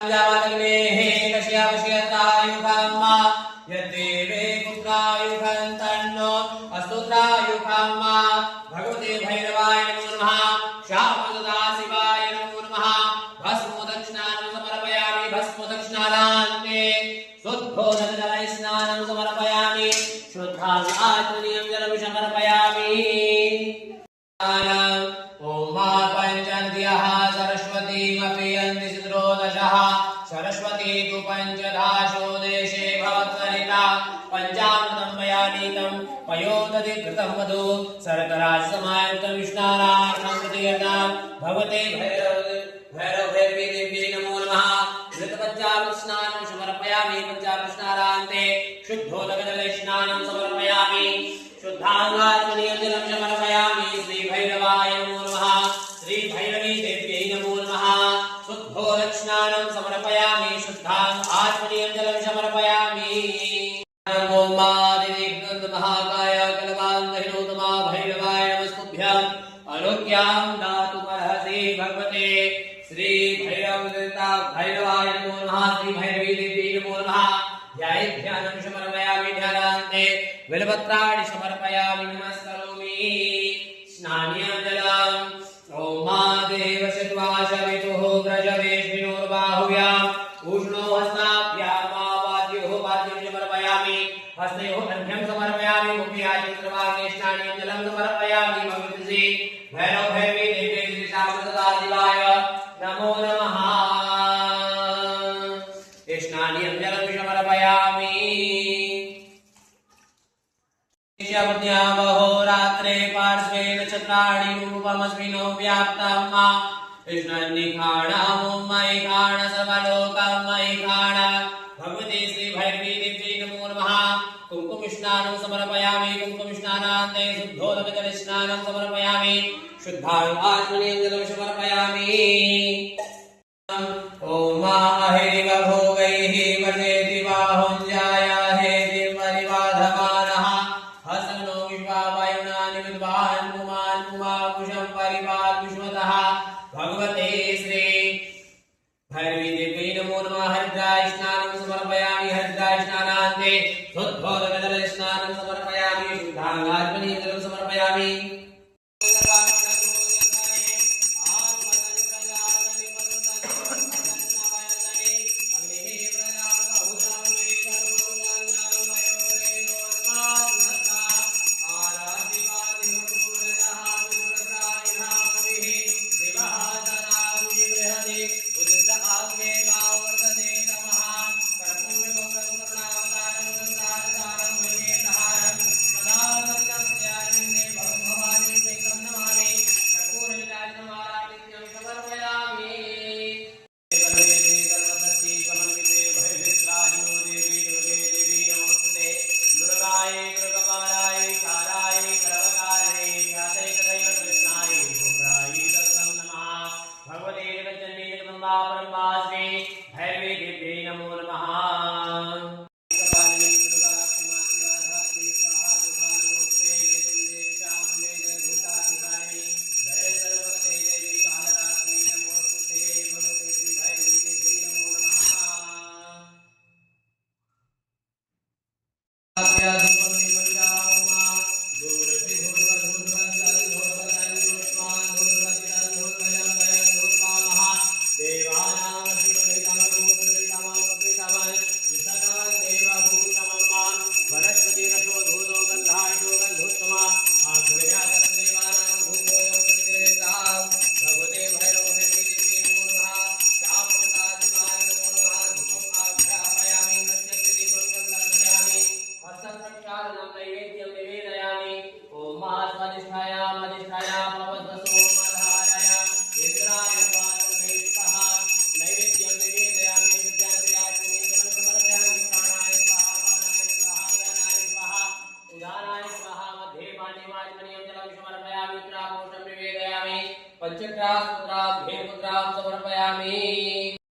जावदग्नेः कश्यपश्यतायुखम्मा यद्देवे पुत्रायुखं तन्नो अस्तुत्रायुखम्मा भगवते भैरवाय नमो नमः श्यामसुधा शिवाय नमो नमः भस्मोदक्षिणानं समर्पयामि भस्मोदक्षिणान्ते शुद्धोदकजलस्नानं समर्पयामि शुद्धात्मनीयं जलं समर्पयामि ओमा पंचन्त्यः सरस्वतीमपि यन्ति चतुर्दशः सरस्वती तु पंचदाशो देशे भवत्सरिता पंचामृतं मया नीतं पयोदधि घृतं मधु शर्करासमायुक्तं विष्णारार्थं प्रतियतां भगवते भैरवी देव्यै नमो नमः घृतपञ्चामृतस्नानं समर्पयामि पञ्चामृतस्नानान्ते शुद्धोदकजलस्नानं समर्पयामि शुद्धांगात्मनीयं जलं समर्पयामि श्री भैरवाय नमो नमः श्री भैरवी देव्यै नमो नमः शुद्धोदकस्नानं समर्पयामि शुद्धांगात्मनीयं जलं समर्पयामि नमो मादिनिग्नन्द महाकाय कल्पान्तहिनोतमा भैरवाय नमस्तुभ्यं आरोग्यां दातुमर्हसि भगवते श्री भैरवाय नमो नमः श्री भैरवी देव्यै नमो नमः ध्यानं समर्पयामि ध्यानान्ते बिल्वपत्राणि समर्पयामि नमस्करोमि स्नानीयं जलम् ॐ देवशत्वाशवितुः व्रजवेश्विनोर्बाहुव्याम् उष्णो हस्ताभ्यामावाद्योः वाद्यं समर्पयामि हस्तयोः अर्घ्यं समर्पयामि मुख्याचन्द्रभागे स्नानीयं जलं समर्पयामि भगवती भैरव भैरवी देव्यै श्री शामसदा शिवाय नमो नमः स्नानीयं जलं समर्पयामि महोरात्रे पार्श्वे नक्षत्राणि रूपमस्मिनो व्याप्तं कृष्णन्निखाणामुम्मयिखाण सर्वलोकमयिखाण भगवते श्री भैरवी देव्यै नमो नमः कुङ्कुमस्नानं समर्पयामि कुङ्कुमस्नानान्ते शुद्धोदकजलस्नानं समर्पयामि शुद्धात्मनीयं जलं समर्पयामि ॐ माहेरिव भोगैः वर्धेति बाहुञ्जाय हेति परिवाधमानः हसनो विश्वावायुनानि विद्वान् पुमान् पुमाकुशं परिवाद् विश्वतः भगवते श्री भैरवी देव्यै नमो नमः हरिद्राय स्नानं समर्पयामि हरिद्राय स्नानान्ते शुद्धोदकजलस्नानं समर्पयामि शुद्धांगात्मनीयं जलं समर्पयामि भैरवी देव्यै नमो नमः पंचक्रास